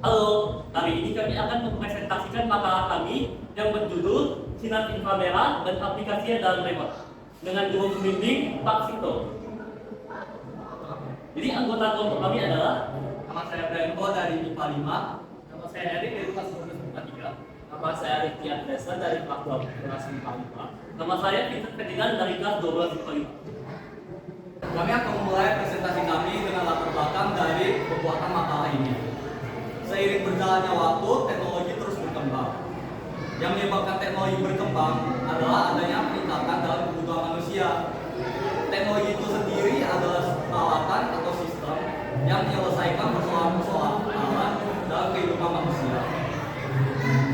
Halo, hari ini kami akan mempresentasikan makalah kami yang berjudul Sinar Inframerah dan Aplikasinya dalam Remote dengan guru pembimbing Pak Sito. Jadi anggota kelompok kami adalah Nama saya Brembo dari MIPA 5. nama saya Erik dari kelas 12 Nama saya Riki Andresa dari kelas 12 kelas MIPA 5. Nama saya Vincent Ferdinand dari kelas 12 IPA 5. Kami akan memulai presentasi kami dengan latar belakang dari pembuatan makalah ini. Seiring berjalannya waktu, teknologi terus berkembang. Yang menyebabkan teknologi berkembang adalah adanya peningkatan dalam kebutuhan manusia. Teknologi itu sendiri adalah peralatan atau sistem yang menyelesaikan persoalan-persoalan dalam kehidupan manusia.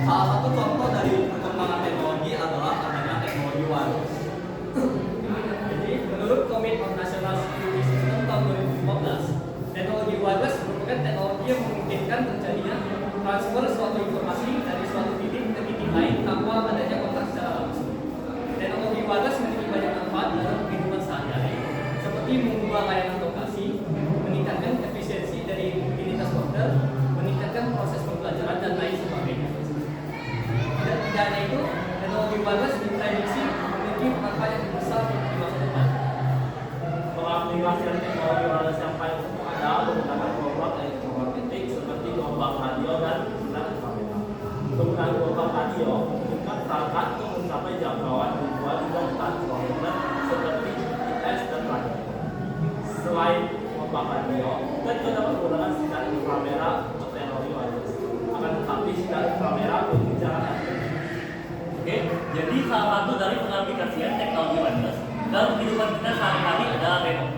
Salah satu contoh dari perkembangan teknologi adalah adanya teknologi wireless. Jadi menurut Komite of National Security System tahun 2015, teknologi wireless merupakan teknologi yang memungkinkan terjadinya transfer suatu informasi dari suatu titik ke titik lain tanpa adanya kontak secara langsung. Teknologi wireless memiliki banyak manfaat dalam kehidupan sehari-hari, seperti mengubah layanan lokasi, meningkatkan efisiensi dari mobilitas order, meningkatkan proses pembelajaran dan lain sebagainya. Tidak hanya itu, teknologi wireless diprediksi memiliki manfaat yang besar di masa depan. Pengaplikasian teknologi wireless yang paling umum adalah menggunakan gelombang elektromagnetik seperti gelombang radio dan sinar inframerah. Penggunaan gelombang radio memungkinkan perangkat untuk mencapai jangkauan ribuan hingga jutaan kilometer seperti GPS dan radio. Selain gelombang radio, kita juga dapat menggunakan sinar inframerah untuk teknologi wireless. Akan tetapi sinar inframerah memiliki jarak yang tinggi. Oke, jadi salah satu dari pengaplikasian teknologi wireless dalam kehidupan kita sehari-hari adalah remote.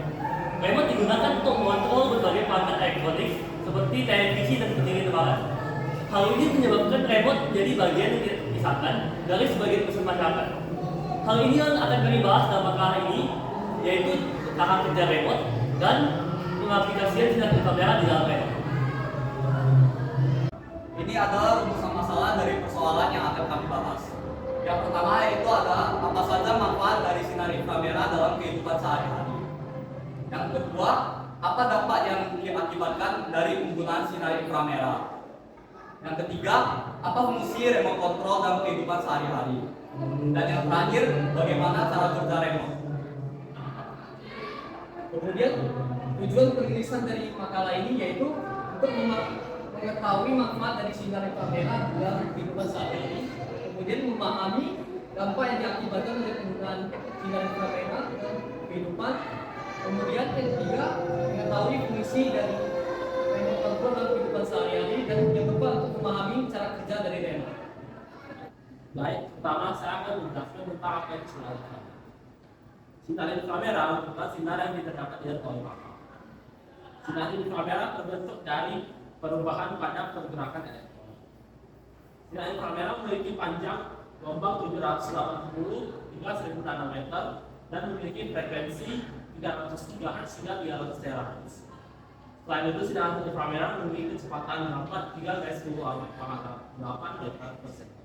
Remote digunakan untuk mengontrol berbagai perangkat elektronik seperti televisi dan pendingin ruangan. Hal ini menyebabkan remote menjadi bagian yang tidak terpisahkan dari sebagian besar masyarakat. Hal ini yang akan kami bahas dalam makalah ini, yaitu cara kerja remote dan pengaplikasian sinar inframerah di dalam remote. Ini adalah rumusan masalah dari persoalan yang akan kami bahas. Yang pertama yaitu adalah apa saja manfaat dari sinar inframerah dalam kehidupan sehari-hari. Yang kedua, apa dampak yang diakibatkan dari penggunaan sinar inframerah. Yang ketiga, apa fungsi remote control dalam kehidupan sehari-hari. Dan yang terakhir, bagaimana cara kerja remote. Kemudian tujuan penulisan dari makalah ini yaitu untuk mengetahui manfaat dari sinar inframerah dalam kehidupan sehari-hari, kemudian memahami dampak yang diakibatkan oleh penggunaan sinar inframerah dalam kehidupan, kemudian yang ketiga mengetahui fungsi dari remote control dalam kehidupan sehari-hari, dan yang keempat untuk memahami cara kerja dari remote. Baik, pertama saya akan menjelaskan tentang apa itu sinar inframerah. Sinar inframerah merupakan sinar yang tidak dapat dilihat oleh mata. Sinar inframerah terbentuk dari perubahan pada pergerakan elektron. Sinar inframerah memiliki panjang gelombang 780 hingga 1000 nanometer dan memiliki frekuensi 303 Hz hingga 300 THz. Selain itu, sinar inframerah memiliki kecepatan dapat 3 × 10⁸ meter/second.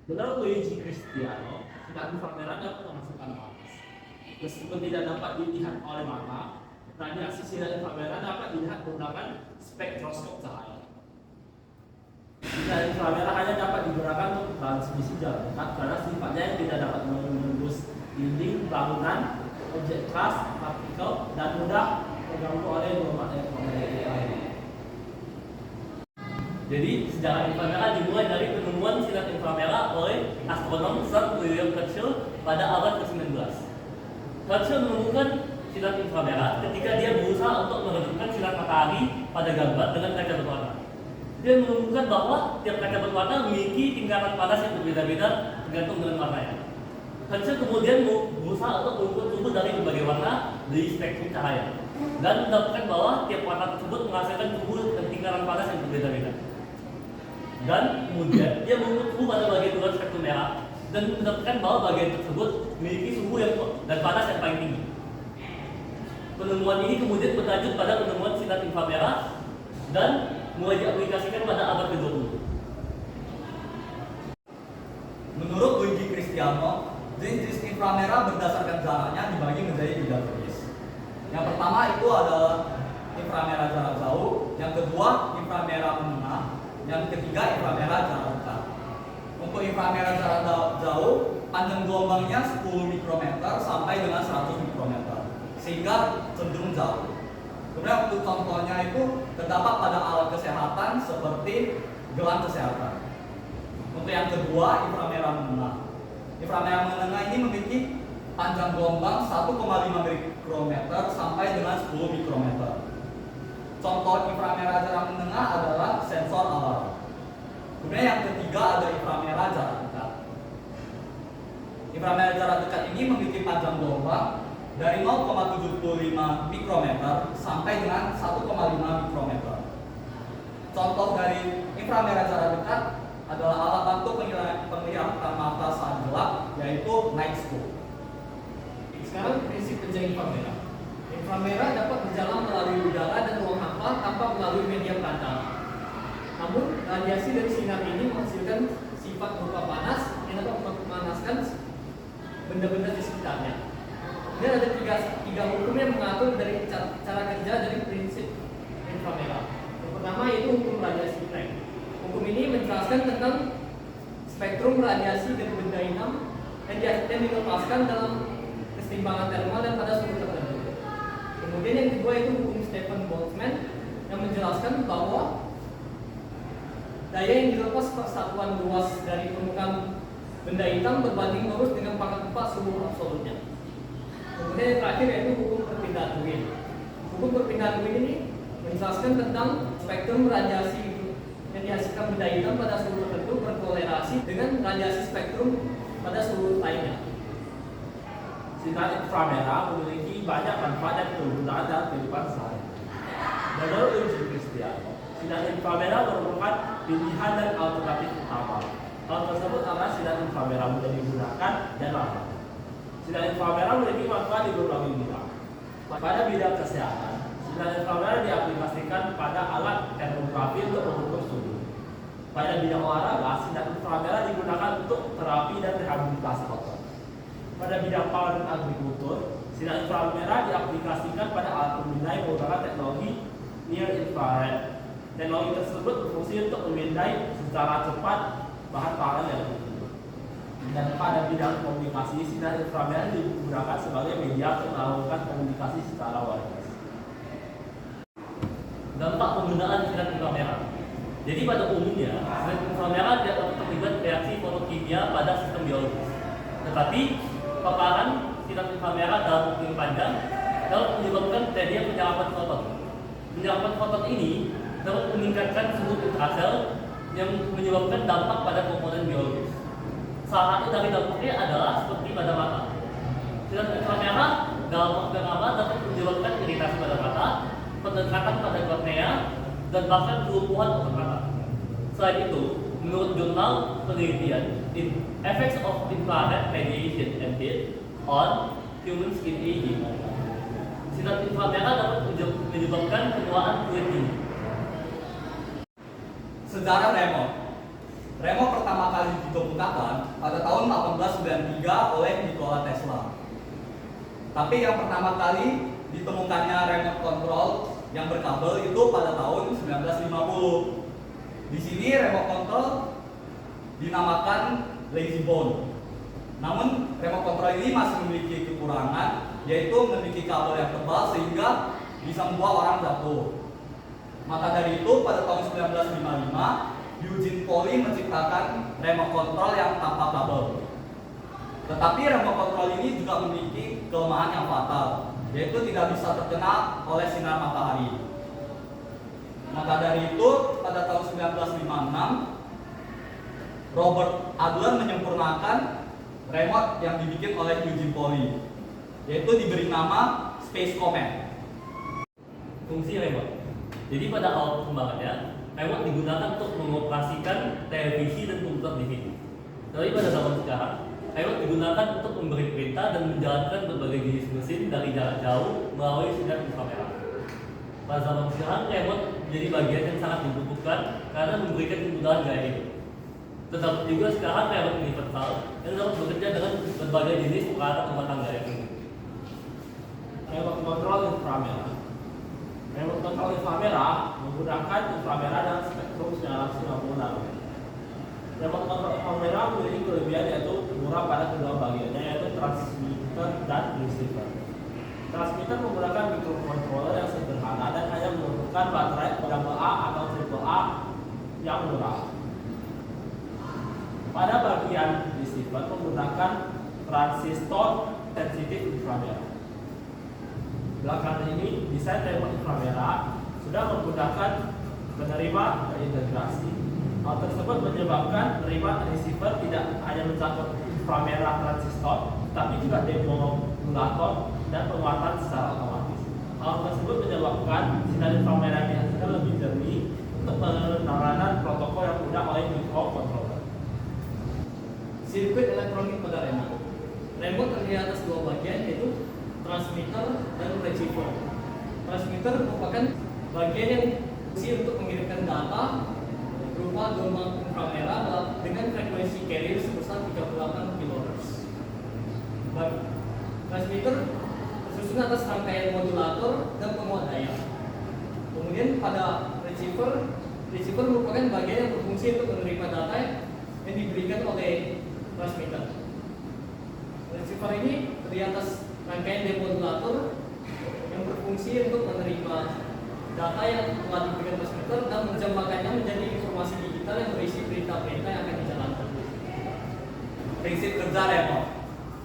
Menurut Luigi Cristiano, sinar inframerah dapat menghasilkan panas. Meskipun tidak dapat dilihat oleh mata, radiasi sinar inframerah dapat dilihat menggunakan spektroskop cahaya. Sinar inframerah hanya dapat digunakan untuk transmisi jarak dekat karena sifatnya yang tidak dapat menembus dinding, bangunan, objek keras, partikel, dan mudah terganggu oleh gelombang elektromagnetik lainnya. Jadi, sejarah inframerah dimulai dari penemuan sinar inframerah oleh astronom Sir William Herschel pada abad ke-19. Herschel menemukan sinar inframerah ketika dia berusaha untuk meredupkan sinar matahari pada gambar dengan kaca berwarna. Dia menemukan bahwa tiap kaca berwarna memiliki tingkatan panas yang berbeda-beda tergantung dengan warnanya. Herschel kemudian berusaha untuk mengukur suhu dari berbagai warna di spektrum cahaya dan mendapatkan bahwa tiap warna tersebut menghasilkan suhu dan tingkatan panas yang berbeda-beda. Dan kemudian dia mengukur suhu pada bagian luar spektrum merah dan mendapatkan bahwa bagian tersebut memiliki suhu dan panas yang paling tinggi. Penemuan ini kemudian berlanjut pada penemuan sinar inframerah dan mulai diaplikasikan pada abad ke-20. Menurut Luigi Cristiano, jenis inframerah berdasarkan jaraknya dibagi menjadi 3 jenis. Yang pertama itu adalah inframerah jarak jauh, yang kedua inframerah menengah, Yang ketiga, inframerah jarak dekat. Untuk inframerah jarak jauh, panjang gelombangnya 10 mikrometer sampai dengan 100 mikrometer, sehingga cenderung jauh. Kemudian untuk contohnya itu terdapat pada alat kesehatan seperti gelang kesehatan. Untuk yang kedua, inframerah menengah. Inframerah menengah ini memiliki panjang gelombang 1,5 mikrometer sampai dengan 10 mikrometer. Contoh inframerah jarak menengah adalah sensor alarm. Kemudian yang ketiga ada inframerah jarak dekat. Inframerah jarak dekat ini memiliki panjang gelombang dari 0,75 mikrometer sampai dengan 1,5 mikrometer. Contoh dari inframerah jarak dekat adalah alat bantu penglihatan mata saat gelap, yaitu night scope. Sekarang prinsip kerja inframerah. Inframerah dapat berjalan melalui udara dan ruang hampa tanpa melalui media pantang. Namun, radiasi dari sinar ini menghasilkan sifat berupa panas yang dapat memanaskan benda-benda di sekitarnya. Kemudian ada tiga hukum yang mengatur dari cara kerja dari prinsip inframerah. Yang pertama yaitu hukum radiasi Planck. Hukum ini menjelaskan tentang spektrum radiasi dari benda inam yang dilepaskan dalam keseimbangan termal dan pada suhu tertentu. Kemudian yang kedua itu hukum Stephen Boltzmann yang menjelaskan bahwa daya yang dilepas per satuan luas dari permukaan benda hitam berbanding lurus dengan pangkat 4 suhu absolutnya. Kemudian yang terakhir yaitu hukum perpindahan Lewin. Hukum perpindahan Lewin ini menjelaskan tentang spektrum radiasi yang dihasilkan benda hitam pada suhu tertentu berkolerasi dengan radiasi spektrum pada suhu lainnya. Sinar inframerah memiliki banyak manfaat dan kegunaan dalam kehidupan sehari-hari. Menurut Eugene Christian, sinar inframerah merupakan pilihan dan alternatif utama. Hal tersebut karena sinar inframerah mudah digunakan dan ramah. Sinar inframerah memiliki manfaat di berbagai bidang. Pada bidang kesehatan, sinar inframerah diaplikasikan pada alat termografi untuk mengukur suhu. Pada bidang olahraga, sinar inframerah digunakan untuk terapi dan rehabilitasi otot. Pada bidang pangan dan agrikultur, sinar inframerah diaplikasikan pada alat pemindai menggunakan teknologi near infrared. Teknologi tersebut berfungsi untuk memindai secara cepat bahan pangan yang tertentu. Dan pada bidang komunikasi, sinar inframerah digunakan sebagai media untuk melakukan komunikasi secara wireless. Dampak penggunaan sinar inframerah. Jadi pada umumnya, sinar inframerah tidak dapat terlibat reaksi fotokimia pada sistem biologis. Tetapi paparan sinar inframerah dalam waktu yang panjang dapat menyebabkan terjadinya penyerapan foton. Penyerapan foton ini dapat meningkatkan suhu ultrasel yang menyebabkan dampak pada komponen biologis. Salah satu dari dampaknya adalah seperti pada mata. Sinar inframerah dalam waktu yang lama dapat menyebabkan iritasi pada mata, pendekatan pada kornea, dan bahkan kelumpuhan otot mata. Selain itu, menurut jurnal penelitian Effects of Infrared Radiation and Heat on Human Skin Aging, sinar inframerah dapat menyebabkan penuaan kulit dini. Sejarah remote. Remote pertama kali dikemukakan pada tahun 1893 oleh Nikola Tesla. Tapi yang pertama kali ditemukannya remote control yang berkabel itu pada tahun 1950. Di sini remote control dinamakan lazy bone. Namun remote control ini masih memiliki kekurangan, yaitu memiliki kabel yang tebal sehingga bisa membuat orang jatuh. Maka dari itu pada tahun 1955 Eugene Pauly menciptakan remote control yang tanpa kabel. Tetapi remote control ini juga memiliki kelemahan yang fatal, yaitu tidak bisa terkena oleh sinar matahari. Maka dari itu pada tahun 1956 Robert Adler menyempurnakan remote yang dibikin oleh Eugene Pauly, yaitu diberi nama Space Command. Fungsi remote. Jadi pada awal perkembangannya, remote digunakan untuk mengoperasikan televisi dan komputer di sini. Tapi pada zaman sekarang, remote digunakan untuk memberi perintah dan menjalankan berbagai jenis mesin dari jarak jauh melalui sinar inframerah. Pada zaman sekarang, remote menjadi bagian yang sangat dibutuhkan karena memberikan kemudahan gaya hidup. Tetapi juga sekarang remote universal yang dapat bekerja dengan berbagai jenis peralatan rumah tangga yang umum. Remote control inframerah. Remote control inframerah menggunakan inframerah dengan spektrum 950 Inframera memiliki kelebihan yaitu murah pada kedua bagiannya, yaitu transmitter dan receiver. Transmitter menggunakan microcontroller yang sederhana dan hanya membutuhkan baterai AA atau AAA yang murah. Pada bagian receiver menggunakan transistor sensitif inframerah. Belakangan ini desain tembok inframerah sudah menggunakan penerima terintegrasi. Hal tersebut menyebabkan penerima receiver tidak hanya mencakup inframerah transistor, tapi juga demodulator dan penguatan secara otomatis. Hal tersebut menyebabkan sinar inframerah yang dihasilkan lebih jernih untuk penanganan protokol yang mudah oleh microcontroller. Sirkuit elektronik pada remote. Remote terdiri atas dua bagian, yaitu transmitter dan receiver. Transmitter merupakan bagian yang fungsi untuk mengirimkan data berupa gelombang inframerah dengan frekuensi carrier sebesar 38 kHz. Transmitter tersusun atas rangkaian modulator dan penguat daya. Kemudian pada receiver merupakan bagian yang berfungsi untuk menerima data yang diberikan oleh transmitter. Receiver ini terdiri atas rangkaian demodulator yang berfungsi untuk menerima data yang telah diberikan transmitter dan menjembatkannya menjadi informasi digital yang berisi perintah-perintah yang akan dijalankan. Prinsip kerja remote.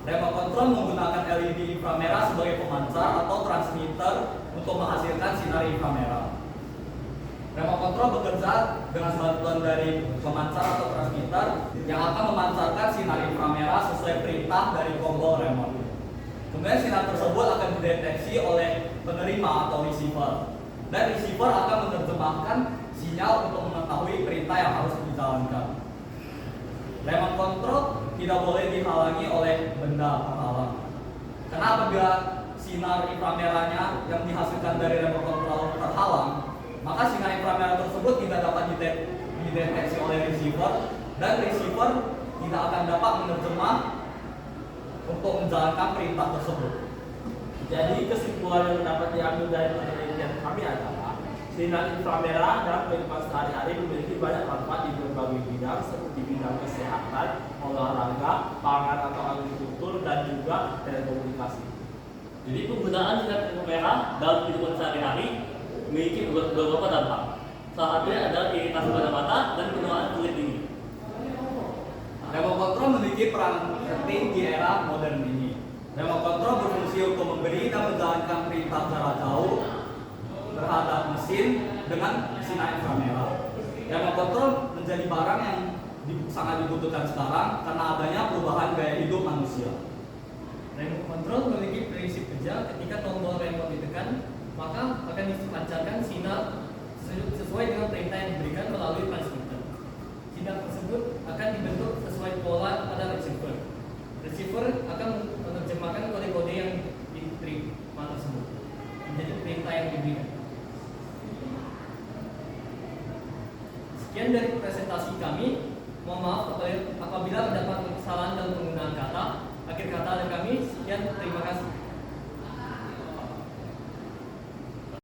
Remote control menggunakan LED inframerah sebagai pemancar atau transmitter untuk menghasilkan sinar inframerah. Remote control bekerja dengan bantuan dari pemancar atau transmitter yang akan memancarkan sinar inframerah sesuai perintah dari tombol remote. Kemudian sinar tersebut akan dideteksi oleh penerima atau receiver, dan receiver akan menerjemahkan sinyal untuk mengetahui perintah yang harus dijalankan. Remote control tidak boleh dihalangi oleh benda penghalang. Karena apabila sinar inframerahnya yang dihasilkan dari remote control terhalang, maka sinar inframerah tersebut tidak dapat dideteksi oleh receiver, dan receiver tidak akan dapat menerjemah untuk menjalankan perintah tersebut. Jadi kesimpulan yang dapat diambil dari penelitian kami adalah sinar inframerah dalam kehidupan sehari-hari memiliki banyak manfaat di berbagai bidang seperti bidang kesehatan, olahraga, pangan atau agrikultur, dan juga telekomunikasi. Jadi penggunaan sinar inframerah dalam kehidupan sehari-hari memiliki beberapa dampak. Salah satunya adalah iritasi pada mata dan penuaan kulit dingin. Remote control memiliki peran penting di era modern ini. Remote control berfungsi untuk memberi dan menjalankan perintah jarak jauh terhadap mesin dengan sinar inframerah. Remote control menjadi barang yang sangat dibutuhkan sekarang karena adanya perubahan gaya hidup manusia. Remote control memiliki prinsip kerja. Ketika tombol remote ditekan, maka akan dipancarkan sinar sesuai dengan perintah yang diberikan melalui transmitter. Sinar tersebut akan dibentuk sesuai pola pada receiver. Receiver akan menerjemahkan kode-kode yang diterima tersebut menjadi perintah yang diberikan. Sekian dari presentasi kami. Mohon maaf apabila terdapat kesalahan dalam penggunaan kata, akhir kata dari kami. Sekian, terima kasih.